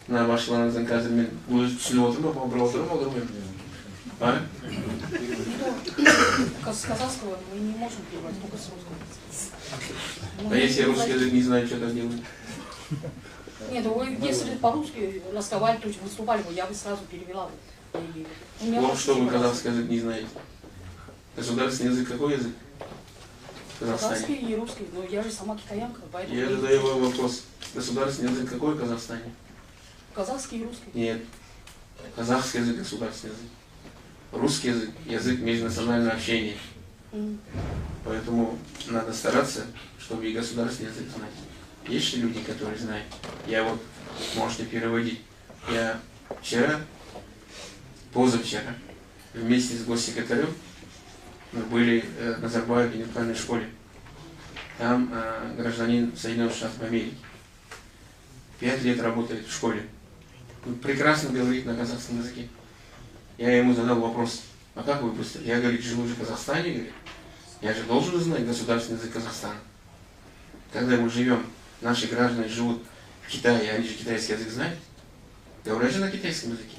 мына башкаларыңыздын қазір мен өзі түсініп отырмын ба, бір отырмын. А? С казахского мы не можем переводить, только с русского. А если я русский язык не знаю, что так делать? Нет, вы если по-русски разговаривали, то есть выступали бы, я бы сразу перевела. Вот что вы казахский язык не знаете. Государственный язык какой язык? В Казахстане. Казахский и русский, но я же сама китаянка, поэтому... Я задаю вам вопрос. Государственный язык какой в Казахстане? Казахский и русский. Нет. Казахский язык государственный язык. Русский язык – язык межнационального общения. Поэтому надо стараться, чтобы и государственный язык знать. Есть же люди, которые знают. Я вот, можете переводить. Я вчера, позавчера, вместе с госсекретарем мы были в Назарбаеве интеллектуальной школе. Там гражданин Соединенных Штатов Америки. 5 лет работает в школе. Он прекрасно говорит на казахском языке. Я ему задал вопрос, а как вы быстро? Я, говорит, живу же в Казахстане, говорит. Я же должен знать государственный язык Казахстана. Когда мы живем, наши граждане живут в Китае, они же китайский язык знают. Говорят же на китайском языке.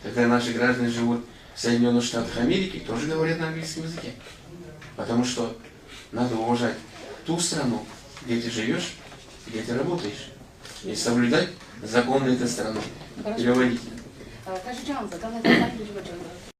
Когда наши граждане живут в Соединенных Штатах Америки, тоже говорят на английском языке. Потому что надо уважать ту страну, где ты живешь, где ты работаешь. И соблюдать законы этой страны. Переводить.